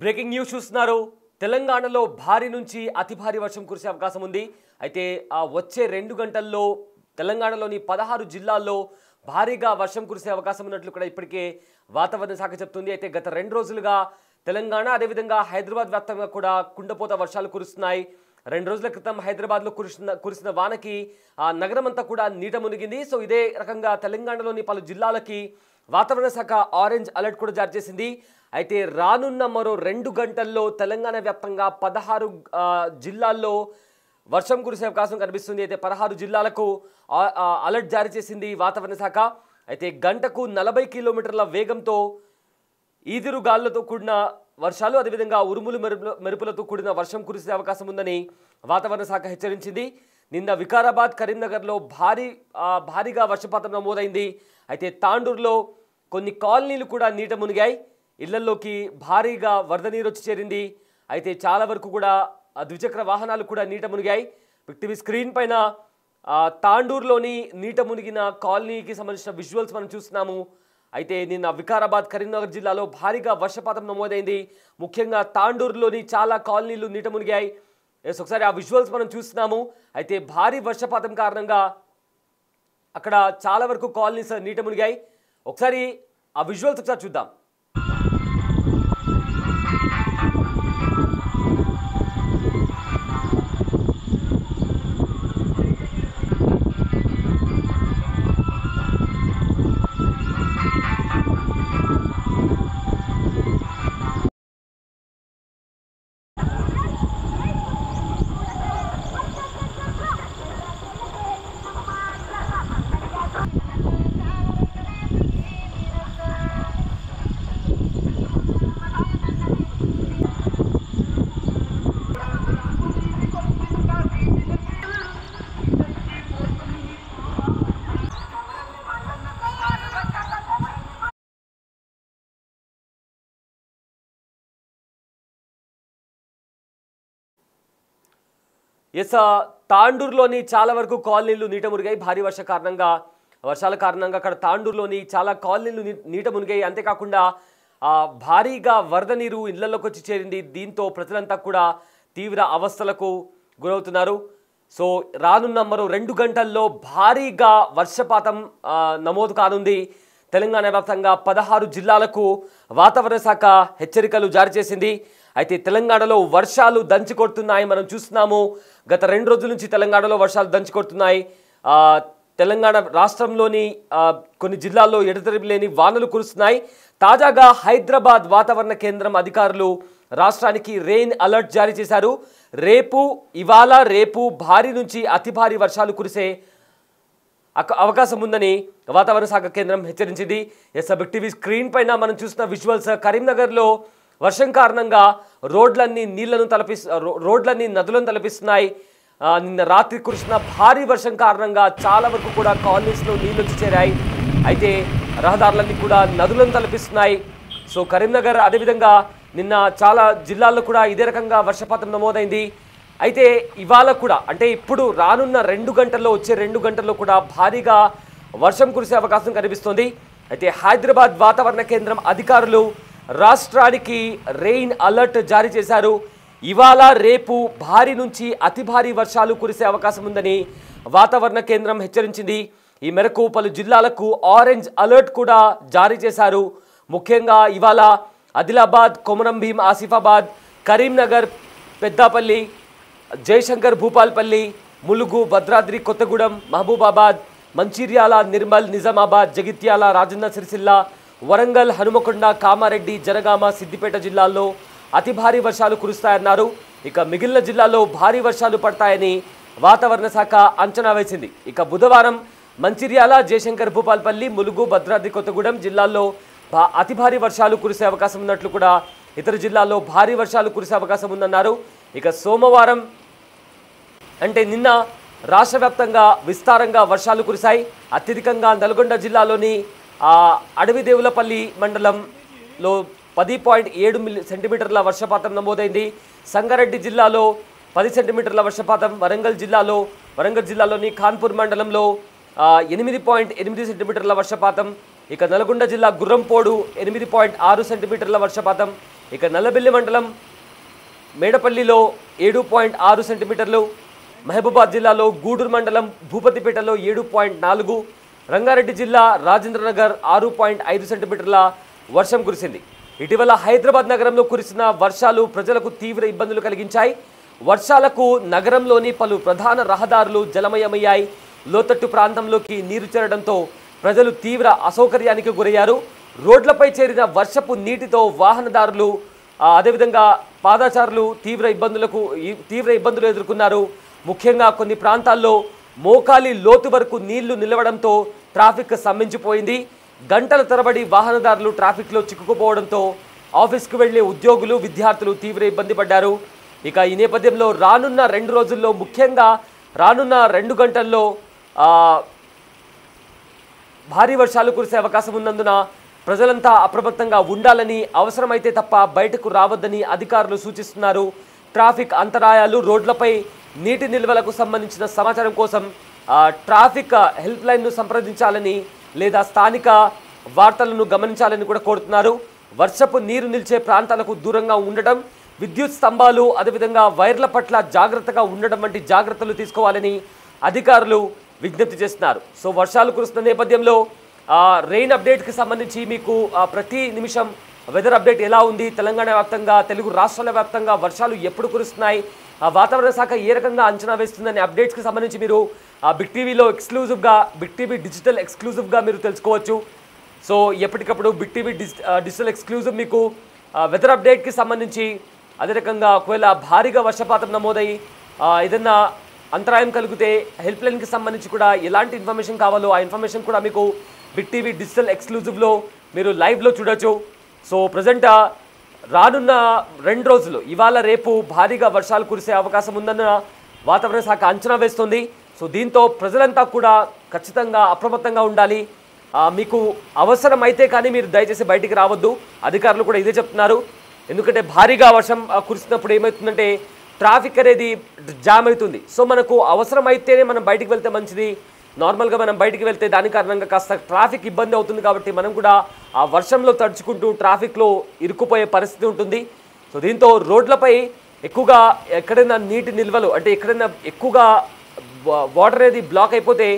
Breaking news చూస్తున్నారు. తెలంగాణలో భారీ నుంచి అతి భారీ వర్షం కురిసే అవకాశం ఉంది. అయితే వచ్చే 2 గంటల్లో తెలంగాణలోని 16 జిల్లాల్లో భారీగా వర్షం కురిసే అవకాశం ఉన్నట్లు కూడా ఇప్పటికే వాతావరణ శాఖ చెప్తుంది. అయితే గత 2 రోజులుగా తెలంగాణ అదేవిధంగా హైదరాబాద్ వ్యాప్తంగా కూడా కుండపోత వర్షాలు కురుస్తున్నాయి. 2 రోజుల క్రితం హైదరాబాద్లో కురిసిన వానకి ఆ నగరం అంతా కూడా నీట మునిగింది. సో ఇదే రకంగా తెలంగాణలోని పలు జిల్లాలకి వాతావరణ శాఖ ఆరెంజ్ అలర్ట్ కూడా జారీ చేసింది. అయితే రానున్న మరో 2 గంటల్లో తెలంగాణ వ్యాప్తంగా 16 జిల్లాల్లో వర్షం కురిసే అవకాశం కనిపిస్తుంది. అయితే 16 జిల్లాలకు అలర్ట్ జారీ చేసింది వాతావరణ శాఖ. అయితే గంటకు 40 కిలోమీటర్ల వేగంతో ఈదురు గాలులతో కూడిన వర్షాలు అదేవిధంగా ఉరుములు మెరుపులతో కూడిన వర్షం కురిసే అవకాశం ఉందని వాతావరణ శాఖ హెచ్చరించింది. నిన్న వికారాబాద్, కరీంనగర్లో భారీగా వర్షపాతం నమోదైంది. అయితే తాండూరులో కొన్ని కాలనీలు కూడా నీట మునిగాయి. ఇళ్లలోకి భారీగా వరద నీరు వచ్చి చేరింది. అయితే చాలా వరకు కూడా ద్విచక్ర వాహనాలు కూడా నీట మునిగాయి. టీవీ స్క్రీన్ పైన తాండూరులోని నీట మునిగిన కాలనీకి సంబంధించిన విజువల్స్ మనం చూస్తున్నాము. అయితే నిన్న వికారాబాద్, కరీంనగర్ జిల్లాలో భారీగా వర్షపాతం నమోదైంది. ముఖ్యంగా తాండూరులోని చాలా కాలనీలు నీట మునిగాయి. ఒకసారి ఆ విజువల్స్ మనం చూస్తున్నాము. అయితే భారీ వర్షపాతం కారణంగా అక్కడ చాలా వరకు కాలనీస్ నీట మునిగాయి. ఒకసారి ఆ విజువల్స్ ఒకసారి చూద్దాం. తాండూరులోని చాలా వరకు కాలనీలు నీట మునిగాయి. భారీ వర్షాల కారణంగా అక్కడ తాండూరులోని చాలా కాలనీలు నీట మునిగాయి. అంతేకాకుండా భారీగా వరద నీరు ఇళ్లలోకి వచ్చి చేరింది. దీంతో ప్రజలంతా కూడా తీవ్ర అవస్థలకు గురవుతున్నారు. సో రానున్న మరో 2 గంటల్లో భారీగా వర్షపాతం నమోదు కానుంది. తెలంగాణ వ్యాప్తంగా 16 జిల్లాలకు వాతావరణ శాఖ హెచ్చరికలు జారీ చేసింది. అయితే తెలంగాణలో వర్షాలు దంచి కొడుతున్నాయి. మనం చూస్తున్నాము, గత 2 రోజుల నుంచి తెలంగాణలో వర్షాలు దంచి కొడుతున్నాయి. తెలంగాణ రాష్ట్రంలోని కొన్ని జిల్లాల్లో ఎడతెరిపి లేని వానలు కురుస్తున్నాయి. తాజాగా హైదరాబాద్ వాతావరణ కేంద్రం అధికారులు రాష్ట్రానికి రెయిన్ అలర్ట్ జారీ చేశారు. ఇవాళ రేపు భారీ నుంచి అతి భారీ వర్షాలు కురిసే అవకాశం ఉందని వాతావరణ శాఖ కేంద్రం హెచ్చరించింది. టీవీ స్క్రీన్ పైన మనం చూసిన విజువల్స్. కరీంనగర్లో వర్షం కారణంగా రోడ్లన్నీ నదులను తలపిస్తున్నాయి. నిన్న రాత్రి కురిసిన భారీ వర్షం కారణంగా చాలా వరకు కూడా కాలనీస్లో నీళ్ళు వచ్చి చేరాయి. అయితే రహదారులన్నీ కూడా నదులను తలపిస్తున్నాయి. సో కరీంనగర్ అదేవిధంగా నిన్న చాలా జిల్లాల్లో కూడా ఇదే రకంగా వర్షపాతం నమోదైంది. అయితే ఇవాళ కూడా అంటే ఇప్పుడు రానున్న 2 గంటల్లో వచ్చే 2 గంటల్లో కూడా భారీగా వర్షం కురిసే అవకాశం కనిపిస్తోంది. అయితే హైదరాబాద్ వాతావరణ కేంద్రం అధికారులు రాష్ట్రానికి రెయిన్ అలర్ట్ జారీ చేశారు. ఇవాళ రేపు భారీ నుంచి అతి భారీ వర్షాలు కురిసే అవకాశం ఉందని వాతావరణ కేంద్రం హెచ్చరించింది. ఈ మేరకు పలు జిల్లాలకు ఆరెంజ్ అలర్ట్ కూడా జారీ చేశారు. ముఖ్యంగా ఇవాళ ఆదిలాబాద్, కొమరంభీం, ఆసిఫాబాద్, కరీంనగర్, పెద్దపల్లి, జయశంకర్ భూపాల్పల్లి, ములుగు, భద్రాద్రి కొత్తగూడెం, మహబూబాబాద్, మంచిర్యాల, నిర్మల్, నిజామాబాద్, జగిత్యాల, రాజన్న సిరిసిల్ల, వరంగల్, హనుమకొండ, కామారెడ్డి, జనగామ, సిద్దిపేట జిల్లాల్లో అతి భారీ వర్షాలు కురుస్తాయన్నారు. ఇక మిగిలిన జిల్లాల్లో భారీ వర్షాలు పడతాయని వాతావరణ శాఖ అంచనా వేసింది. ఇక బుధవారం మంచిర్యాల, జయశంకర్ భూపాల్పల్లి, ములుగు, భద్రాద్రి కొత్తగూడెం జిల్లాల్లో అతి భారీ వర్షాలు కురిసే అవకాశం ఉన్నట్లు కూడా ఇతర జిల్లాల్లో భారీ వర్షాలు కురిసే అవకాశం ఉందన్నారు. ఇక సోమవారం అంటే నిన్న రాష్ట్ర వ్యాప్తంగా విస్తారంగా వర్షాలు కురిశాయి. అత్యధికంగా నల్గొండ జిల్లాలోని అడవిదేవులపల్లి మండలంలో 10.7 సెంటీమీటర్ల వర్షపాతం నమోదైంది. సంగారెడ్డి జిల్లాలో 10 సెంటీమీటర్ల వర్షపాతం, వరంగల్ జిల్లాలోని ఖాన్పూర్ మండలంలో 8.8 సెంటీమీటర్ల వర్షపాతం, ఇక నల్గొండ జిల్లా గుర్రంపోడు 8.6 సెంటీమీటర్ల వర్షపాతం, ఇక నల్లబెల్లి మండలం మేడపల్లిలో 7.6 సెంటీమీటర్లు, మహబూబాద్ జిల్లాలో గూడూరు మండలం భూపతిపేటలో 7.4, రంగారెడ్డి జిల్లా రాజేంద్రనగర్ 6.5 సెంటీమీటర్ల వర్షం కురిసింది. ఇటీవల హైదరాబాద్ నగరంలో కురిసిన వర్షాలు ప్రజలకు తీవ్ర ఇబ్బందులు కలిగించాయి. వర్షాలకు నగరంలోని పలు ప్రధాన రహదారులు జలమయమయ్యాయి. లోతట్టు ప్రాంతంలోకి నీరు చేరడంతో ప్రజలు తీవ్ర అసౌకర్యానికి గురయ్యారు. రోడ్లపై చేరిన వర్షపు నీటితో వాహనదారులు అదేవిధంగా పాదచారులు తీవ్ర ఇబ్బందులు ఎదుర్కొన్నారు. ముఖ్యంగా కొన్ని ప్రాంతాల్లో మోకాలి లోతు వరకు నీళ్లు నిలవడంతో ట్రాఫిక్ స్తంభించిపోయింది. గంటల తరబడి వాహనదారులు ట్రాఫిక్లో చిక్కుకుపోవడంతో ఆఫీస్కు వెళ్లే ఉద్యోగులు, విద్యార్థులు తీవ్ర ఇబ్బంది పడ్డారు. ఇక ఈ నేపథ్యంలో రానున్న 2 రోజుల్లో, ముఖ్యంగా రానున్న 2 గంటల్లో భారీ వర్షాలు కురిసే అవకాశం ఉన్నందున ప్రజలంతా అప్రమత్తంగా ఉండాలని, అవసరమైతే తప్ప బయటకు రావద్దని అధికారులు సూచిస్తున్నారు. ట్రాఫిక్ అంతరాయాలు, రోడ్లపై నీటి నిల్వలకు సంబంధించిన సమాచారం కోసం ట్రాఫిక్ హెల్ప్ లైన్ను సంప్రదించాలని లేదా స్థానిక వార్తలను గమనించాలని కూడా కోరుతున్నారు. వర్షపు నీరు నిలిచే ప్రాంతాలకు దూరంగా ఉండటం, విద్యుత్ స్తంభాలు అదేవిధంగా వైర్ల పట్ల జాగ్రత్తగా ఉండడం వంటి జాగ్రత్తలు తీసుకోవాలని అధికారులు విజ్ఞప్తి చేస్తున్నారు. సో వర్షాలు కురుస్తున్న నేపథ్యంలో రెయిన్ అప్డేట్కి సంబంధించి మీకు ప్రతి నిమిషం వెదర్ అప్డేట్ ఎలా ఉంది, తెలంగాణ వ్యాప్తంగా, తెలుగు రాష్ట్రాల వ్యాప్తంగా వర్షాలు ఎప్పుడు కురుస్తున్నాయి, వాతావరణ శాఖ ఏ రకంగా అంచనా వేస్తుందనే అప్డేట్స్కి సంబంధించి మీరు బిగ్ టీవీలో ఎక్స్క్లూజివ్గా, బిగ్ టీవీ డిజిటల్ ఎక్స్క్లూజివ్గా మీరు తెలుసుకోవచ్చు. సో ఎప్పటికప్పుడు బిగ్ టీవీ డిజిటల్ ఎక్స్క్లూజివ్ మీకు వెదర్ అప్డేట్కి సంబంధించి, అదే రకంగా ఒకవేళ భారీగా వర్షపాతం నమోదై ఏదన్నా అంతరాయం కలిగితే హెల్ప్ లైన్కి సంబంధించి కూడా ఎలాంటి ఇన్ఫర్మేషన్ కావాలో ఆ ఇన్ఫర్మేషన్ కూడా మీకు బిగ్ టీవీ డిజిటల్ ఎక్స్క్లూజివ్లో మీరు లైవ్లో చూడొచ్చు. సో ప్రజెంట్ రానున్న 2 రోజులు, ఇవాళ రేపు భారీగా వర్షాలు కురిసే అవకాశం ఉందన్న వాతావరణ శాఖ అంచనా వేస్తుంది. సో దీంతో ప్రజలంతా కూడా ఖచ్చితంగా అప్రమత్తంగా ఉండాలి. మీకు అవసరమైతే కానీ మీరు దయచేసి బయటికి రావద్దు. అధికారులు కూడా ఇదే చెప్తున్నారు. ఎందుకంటే భారీగా వర్షం కురిసినప్పుడు ఏమవుతుందంటే ట్రాఫిక్ అనేది జామ్ అవుతుంది. సో మనకు అవసరమైతేనే మనం బయటికి వెళ్తే మంచిది. నార్మల్గా మనం బయటికి వెళ్తే దాని కారణంగా కాస్త ట్రాఫిక్ ఇబ్బంది అవుతుంది. కాబట్టి మనం కూడా ఆ వర్షంలో తడుచుకుంటూ ట్రాఫిక్లో ఇరుక్కుపోయే పరిస్థితి ఉంటుంది. సో దీంతో రోడ్లపై ఎక్కువగా ఎక్కడైనా నీటి నిల్వలు, అంటే ఎక్కడైనా ఎక్కువగా వాటర్ అనేది బ్లాక్ అయిపోతే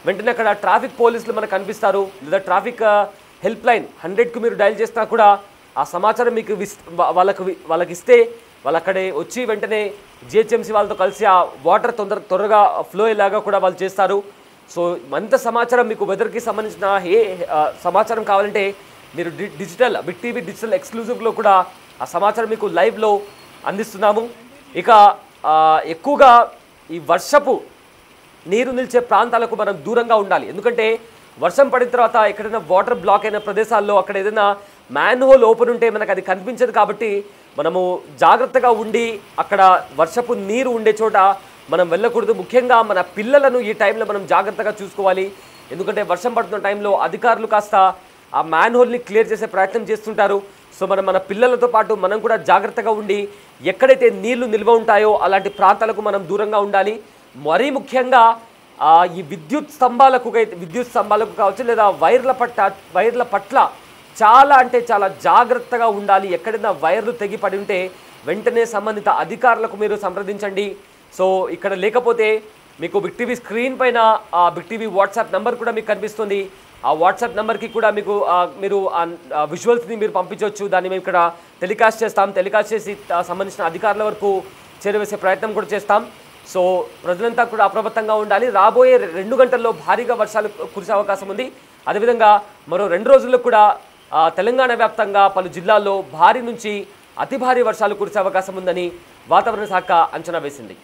వెంటనే అక్కడ ట్రాఫిక్ పోలీసులు మనకు కనిపిస్తారు. లేదా ట్రాఫిక్ హెల్ప్ లైన్ 100కు మీరు డయల్ చేసినా కూడా ఆ సమాచారం మీకు వాళ్ళకి ఇస్తే వాళ్ళు అక్కడే వచ్చి వెంటనే జిహెచ్ఎంసీ వాళ్ళతో కలిసి ఆ వాటర్ త్వరగా ఫ్లో అయ్యేలాగా కూడా వాళ్ళు చేస్తారు. సో అంత సమాచారం మీకు వెదర్కి సంబంధించిన సమాచారం కావాలంటే మీరు డిజిటల్ బిగ్ టీవీ డిజిటల్ ఎక్స్క్లూజివ్లో కూడా ఆ సమాచారం మీకు లైవ్లో అందిస్తున్నాము. ఇక ఎక్కువగా ఈ వర్షపు నీరు నిలిచే ప్రాంతాలకు మనం దూరంగా ఉండాలి. ఎందుకంటే వర్షం పడిన తర్వాత ఎక్కడైనా వాటర్ బ్లాక్ అయిన ప్రదేశాల్లో అక్కడ ఏదైనా మ్యాన్ హోల్ ఓపెన్ ఉంటే మనకు అది కనిపించదు. కాబట్టి మనము జాగ్రత్తగా ఉండి అక్కడ వర్షపు నీరు ఉండే చోట మనం వెళ్ళకూడదు. ముఖ్యంగా మన పిల్లలను ఈ టైంలో మనం జాగ్రత్తగా చూసుకోవాలి. ఎందుకంటే వర్షం పడుతున్న టైంలో అధికారులు కాస్త ఆ మ్యాన్ హోల్ని క్లియర్ చేసే ప్రయత్నం చేస్తుంటారు. సో మన పిల్లలతో పాటు మనం కూడా జాగ్రత్తగా ఉండి ఎక్కడైతే నీళ్లు నిల్వ ఉంటాయో అలాంటి ప్రాంతాలకు మనం దూరంగా ఉండాలి. మరీ ముఖ్యంగా ఈ విద్యుత్ స్తంభాలకు కావచ్చు లేదా వైర్ల పట్ల చాలా అంటే చాలా జాగ్రత్తగా ఉండాలి. ఎక్కడైనా వైర్లు తెగి పడి ఉంటే వెంటనే సంబంధిత అధికారులకు మీరు సంప్రదించండి. సో ఇక్కడ లేకపోతే మీకు బిగ్ టీవీ స్క్రీన్ పైన బిగ్ టీవీ వాట్సాప్ నెంబర్ కూడా మీకు కనిపిస్తుంది. ఆ వాట్సాప్ నెంబర్కి కూడా మీరు విజువల్స్ని మీరు పంపించవచ్చు. దాన్ని మేము ఇక్కడ టెలికాస్ట్ చేసి సంబంధించిన అధికారుల వరకు చేరవేసే ప్రయత్నం కూడా చేస్తాం. సో ప్రజలంతా కూడా అప్రమత్తంగా ఉండాలి. రాబోయే 2 గంటల్లో భారీగా వర్షాలు కురిసే అవకాశం ఉంది. అదేవిధంగా మరో 2 రోజుల్లో కూడా తెలంగాణ వ్యాప్తంగా పలు జిల్లాల్లో భారీ నుంచి అతి భారీ వర్షాలు కురిసే అవకాశం ఉందని వాతావరణ శాఖ అంచనా వేసింది.